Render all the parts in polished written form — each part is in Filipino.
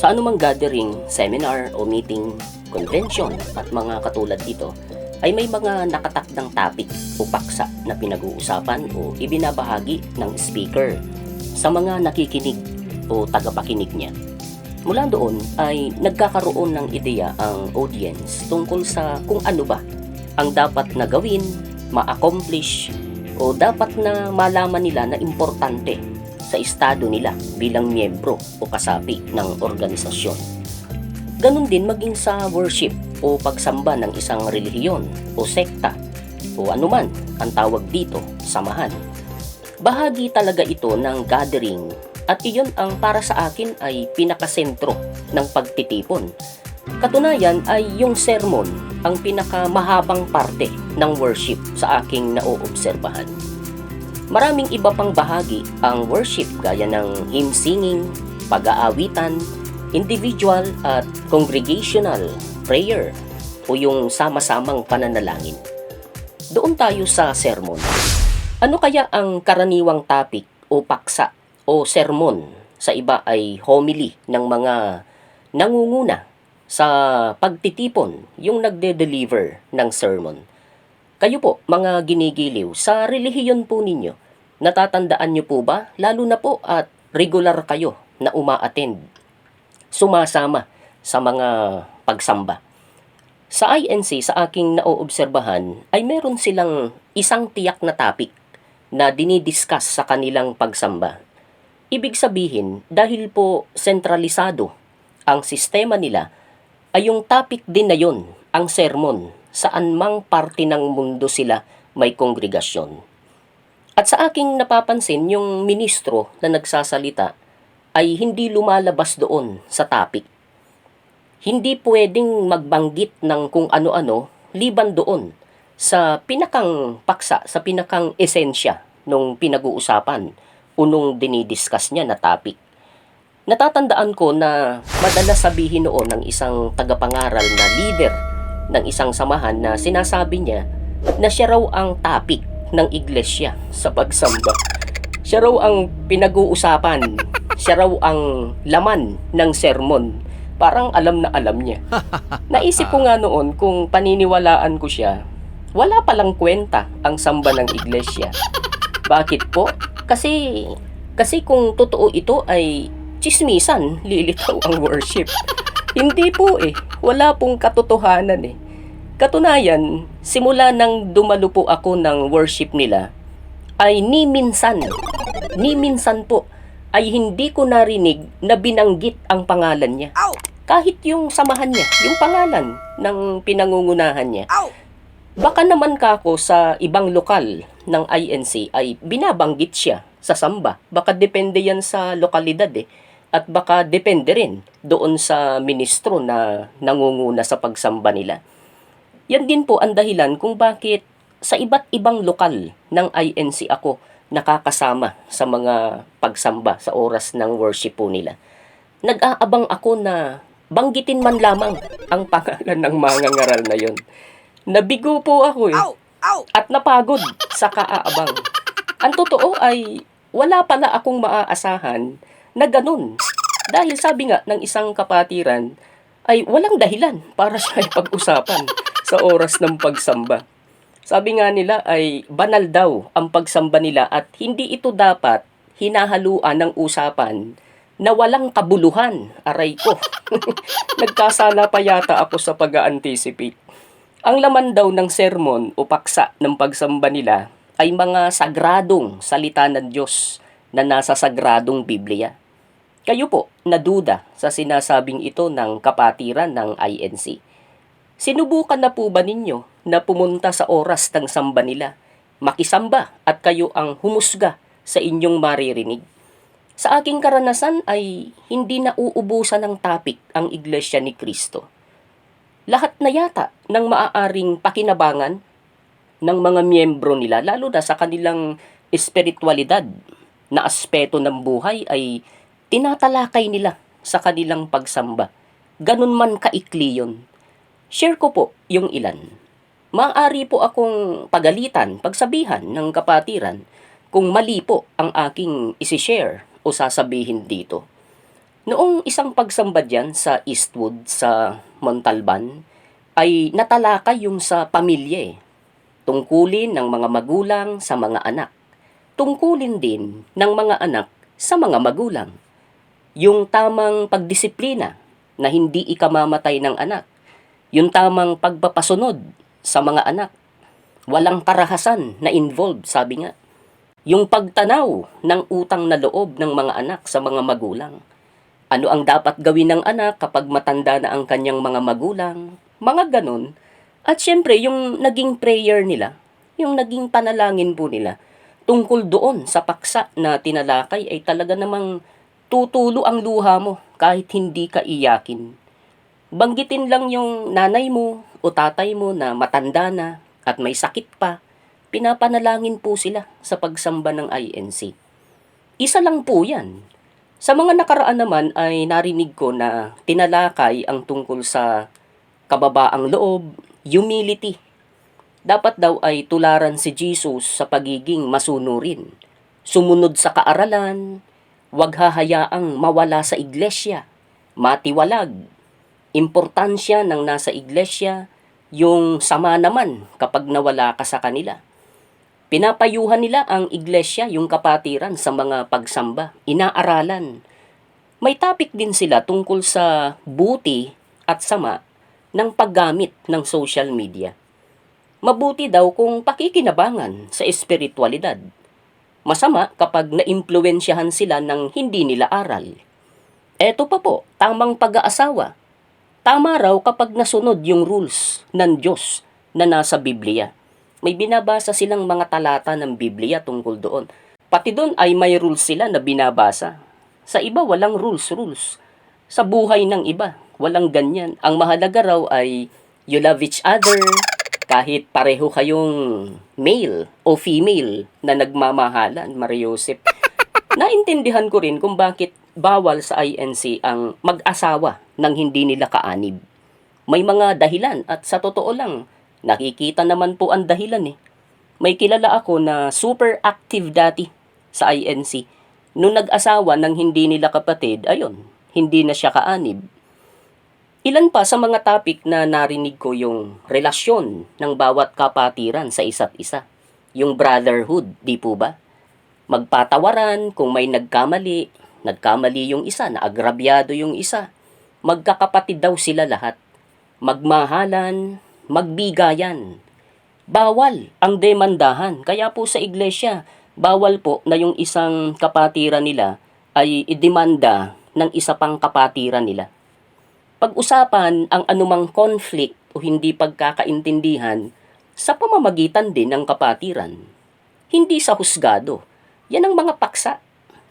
Sa anumang gathering, seminar o meeting, convention at mga katulad dito, ay may mga nakatakdang topic o paksa na pinag-uusapan o ibinabahagi ng speaker sa mga nakikinig o tagapakinig niya. Mula doon ay nagkakaroon ng ideya ang audience tungkol sa kung ano ba ang dapat na gawin, ma-accomplish o dapat na malaman nila na importante sa estado nila bilang miyembro o kasapi ng organisasyon. Ganon din maging sa worship o pagsamba ng isang relihiyon o sekta o anuman ang tawag dito, samahan. Bahagi talaga ito ng gathering at iyon ang para sa akin ay pinakasentro ng pagtitipon. Katunayan ay yung sermon ang pinakamahabang parte ng worship sa aking naoobserbahan. Maraming iba pang bahagi ang worship gaya ng hymn singing, pag-aawitan, individual at congregational prayer o yung sama-samang pananalangin. Doon tayo sa sermon. Ano kaya ang karaniwang topic o paksa o sermon? Sa iba ay homily ng mga nangunguna sa pagtitipon, yung nagde-deliver ng sermon. Kayo po, mga ginigiliw, sa relihiyon po ninyo, natatandaan nyo po ba? Lalo na po at regular kayo na uma-attend, sumasama sa mga pagsamba. Sa INC, sa aking naoobserbahan, ay meron silang isang tiyak na topic na dinidiscuss sa kanilang pagsamba. Ibig sabihin, dahil po sentralisado ang sistema nila, ay yung topic din na yon, ang sermon, saan mang parte ng mundo sila may kongregasyon. At sa aking napapansin, yung ministro na nagsasalita ay hindi lumalabas doon sa topic. Hindi pwedeng magbanggit ng kung ano-ano liban doon sa pinakang paksa, sa pinakang esensya nung pinag-uusapan o nung dinidiscuss niya na topic. Natatandaan ko na madalas sabihin noon ng isang tagapangaral na leader ng isang samahan na sinasabi niya na siya raw ang topic ng iglesia sa pagsamba. Siya raw ang pinag-uusapan. Siya raw ang laman ng sermon. Parang alam na alam niya. Naisip ko nga noon kung paniniwalaan ko siya, wala palang kwenta ang samba ng iglesia. Bakit po? Kasi kung totoo ito ay tsismisan, lilitaw ang worship. Hindi po wala pong katotohanan Katunayan, simula nang dumalo po ako ng worship nila, ay ni minsan po, ay hindi ko narinig na binanggit ang pangalan niya. Kahit yung samahan niya, yung pangalan ng pinangungunahan niya. Baka naman kako sa ibang lokal ng INC ay binabanggit siya sa samba. Baka depende yan sa lokalidad At baka depende rin doon sa ministro na nangunguna sa pagsamba nila. Yan din po ang dahilan kung bakit sa iba't ibang lokal ng INC ako nakakasama sa mga pagsamba sa oras ng worship po nila. Nag-aabang ako na banggitin man lamang ang pangalan ng mga ngaral na yon. Nabigo po ako at napagod sa kaaabang. Ang totoo ay wala pala akong maaasahan na ganun. Dahil sabi nga ng isang kapatiran ay walang dahilan para siya pag-usapan sa oras ng pagsamba. Sabi nga nila ay banal daw ang pagsamba nila at hindi ito dapat hinahaluan ng usapan na walang kabuluhan. Aray ko. Nagkasala pa yata ako sa pag-a-anticipate. Ang laman daw ng sermon o paksa ng pagsamba nila ay mga sagradong salita ng Diyos na nasa sagradong Biblia. Kayo po, naduda sa sinasabing ito ng kapatiran ng INC. Sinubukan na po ba ninyo na pumunta sa oras ng samba nila, makisamba at kayo ang humusga sa inyong maririnig? Sa aking karanasan ay hindi na uubusan ng topic ang Iglesia ni Cristo. Lahat na yata ng maaaring pakinabangan ng mga miyembro nila, lalo na sa kanilang espiritualidad na aspeto ng buhay ay tinatalakay nila sa kanilang pagsamba. Ganun man kaikli yun. Share ko po yung ilan. Maaari po akong pagalitan, pagsabihan ng kapatiran kung mali po ang aking isi-share o sasabihin dito. Noong isang pagsamba diyan sa Eastwood sa Montalban, ay natalakay yung sa pamilya eh. Tungkulin ng mga magulang sa mga anak. Tungkulin din ng mga anak sa mga magulang. Yung tamang pagdisiplina na hindi ikamamatay ng anak. Yung tamang pagpapasunod sa mga anak. Walang karahasan na involved, sabi nga. Yung pagtanaw ng utang na loob ng mga anak sa mga magulang. Ano ang dapat gawin ng anak kapag matanda na ang kanyang mga magulang? Mga ganon. At syempre, yung naging prayer nila, yung naging panalangin po nila, tungkol doon sa paksa na tinalakay ay talaga namang tutulo ang luha mo kahit hindi ka iyakin. Banggitin lang yung nanay mo o tatay mo na matanda na at may sakit pa, pinapanalangin po sila sa pagsamba ng INC. Isa lang po yan. Sa mga nakaraan naman ay narinig ko na tinalakay ang tungkol sa kababaang loob, humility. Dapat daw ay tularan si Jesus sa pagiging masunurin, sumunod sa kaaralan, huwag hahayaang mawala sa iglesia, matiwalag, importansya ng nasa iglesia, yung sama naman kapag nawala ka sa kanila. Pinapayuhan nila ang iglesia, yung kapatiran sa mga pagsamba, inaaralan. May topic din sila tungkol sa buti at sama ng paggamit ng social media. Mabuti daw kung pakikinabangan sa espiritualidad. Masama kapag naimpluwensyahan sila ng hindi nila aral. Eto pa po, tamang pag-aasawa. Tama raw kapag nasunod yung rules ng Diyos na nasa Biblia. May binabasa silang mga talata ng Biblia tungkol doon. Pati doon ay may rules sila na binabasa. Sa iba walang rules. Sa buhay ng iba, walang ganyan. Ang mahalaga raw ay you love each other, kahit pareho kayong male o female na nagmamahalan, Mariosep. Naintindihan ko rin kung bakit bawal sa INC ang mag-asawa nang hindi nila kaanib. May mga dahilan at sa totoo lang, nakikita naman po ang dahilan eh. May kilala ako na super active dati sa INC. Nung nag-asawa nang hindi nila kapatid, ayun, hindi na siya kaanib. Ilan pa sa mga topic na narinig ko yung relasyon ng bawat kapatiran sa isa't isa. Yung brotherhood, di po ba? Magpatawaran kung may nagkamali yung isa, naagrabyado yung isa. Magkakapatid daw sila lahat. Magmahalan, magbigayan. Bawal ang demandahan. Kaya po sa iglesia, bawal po na yung isang kapatiran nila ay idemanda ng isa pang kapatiran nila. Pag-usapan ang anumang conflict o hindi pagkakaintindihan sa pamamagitan din ng kapatiran. Hindi sa husgado. Yan ang mga paksa.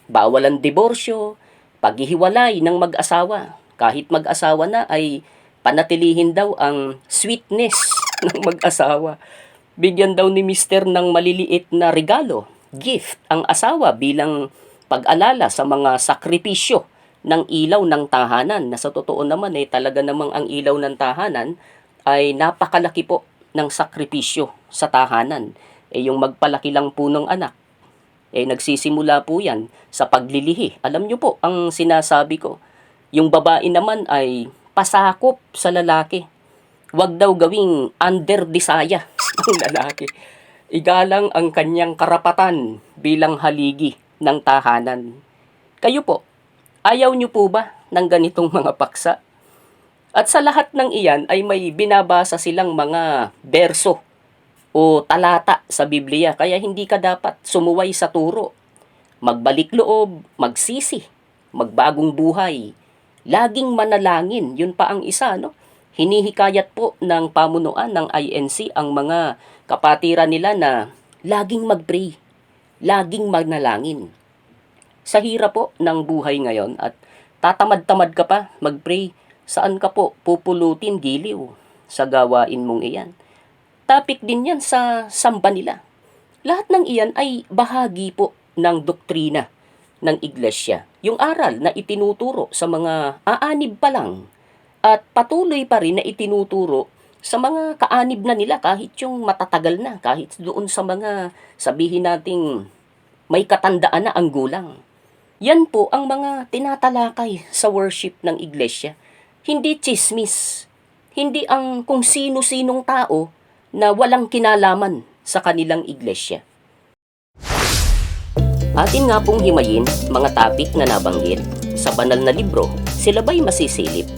Bawal ang diborsyo, paghihiwalay ng mag-asawa. Kahit mag-asawa na ay panatilihin daw ang sweetness ng mag-asawa. Bigyan daw ni mister ng maliliit na regalo, gift, ang asawa bilang pag-alala sa mga sakripisyo ng ilaw ng tahanan, na sa totoo naman talaga namang ang ilaw ng tahanan ay napakalaki po ng sakripisyo sa tahanan. Yung magpalaki lang po ng anak, nagsisimula po yan sa paglilihi. Alam nyo po ang sinasabi ko, yung babae naman ay pasakop sa lalaki. Huwag daw gawing underdesaya ng lalaki. Igalang ang kanyang karapatan bilang haligi ng tahanan. Kayo po, ayaw nyo po ba ng ganitong mga paksa? At sa lahat ng iyan ay may binabasa silang mga berso o talata sa Biblia. Kaya hindi ka dapat sumuway sa turo. Magbalik loob, magsisi, magbagong buhay. Laging manalangin, yun pa ang isa, no? Hinihikayat po ng pamunuan ng INC ang mga kapatiran nila na laging mag-pray, laging manalangin. Sa hirap po ng buhay ngayon at tatamad-tamad ka pa mag-pray, saan ka po pupulutin giliw sa gawain mong iyan? Topic din yan sa samba nila. Lahat ng iyan ay bahagi po ng doktrina ng iglesia. Yung aral na itinuturo sa mga aanib pa lang at patuloy pa rin na itinuturo sa mga kaanib na nila kahit yung matatagal na, kahit doon sa mga sabihin nating may katandaan na ang gulang. Yan po ang mga tinatalakay sa worship ng iglesia. Hindi chismis. Hindi ang kung sino-sinong tao na walang kinalaman sa kanilang iglesia. Atin nga pong himayin mga topic na nabanggit sa banal na libro, sila ba'y masisilip?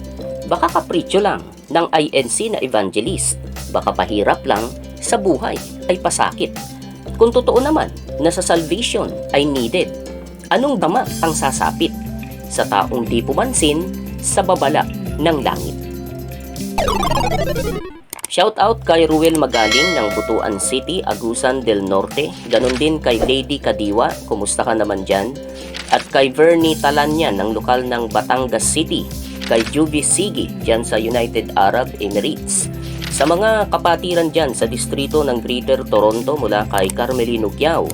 Baka kapritsyo lang ng INC na evangelist, baka pahirap lang sa buhay ay pasakit. Kung totoo naman na sa salvation ay needed, anong dama ang sasapit sa taong di pumansin sa babala ng langit? Shout out kay Ruel Magaling ng Butuan City, Agusan del Norte. Ganon din kay Lady Kadiwa, kumusta ka naman dyan? At kay Vernie Talanyan ng lokal ng Batangas City. Kay Juvie Sigi dyan sa United Arab Emirates. Sa mga kapatiran dyan sa distrito ng Greater Toronto mula kay Carmelino Kiao.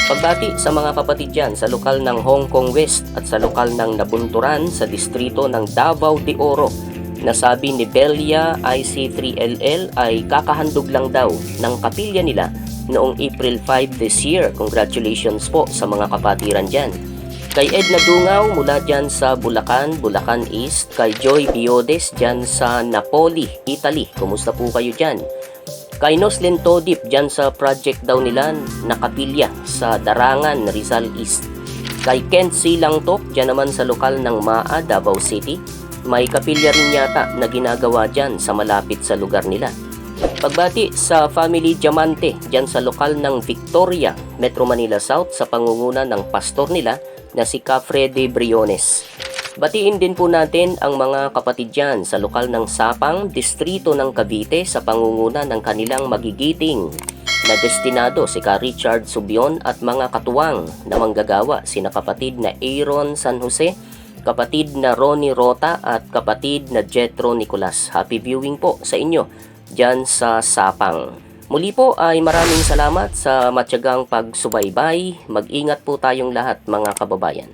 Pagbati sa mga kapatid dyan sa lokal ng Hong Kong West at sa lokal ng Nabunturan sa distrito ng Davao de Oro. Nasabi ni Belia IC3LL ay kakahandog lang daw ng kapilya nila noong April 5 this year. Congratulations po sa mga kapatiran dyan. Kay Edna Dungaw mula dyan sa Bulacan, Bulacan East. Kay Joy Biodes dyan sa Napoli, Italy. Kumusta po kayo dyan? Kay Noslin Todip dyan sa project daw nila na kapilya sa Darangan, Rizal East. Kay Kent Silangtok dyan naman sa lokal ng Maa, Davao City. May kapilya rin yata na ginagawa dyan sa malapit sa lugar nila. Pagbati sa Family Diamante dyan sa lokal ng Victoria, Metro Manila South sa pangunguna ng pastor nila na si Cafre de Briones. Batiin din po natin ang mga kapatid dyan sa lokal ng Sapang, distrito ng Cavite sa pangunguna ng kanilang magigiting na destinado si Ka Richard Subion at mga katuwang na manggagawa sina kapatid na Aaron San Jose, kapatid na Ronnie Rota at kapatid na Jetro Nicolas. Happy viewing po sa inyo dyan sa Sapang. Muli po ay maraming salamat sa matyagang pagsubaybay. Mag-ingat po tayong lahat mga kababayan.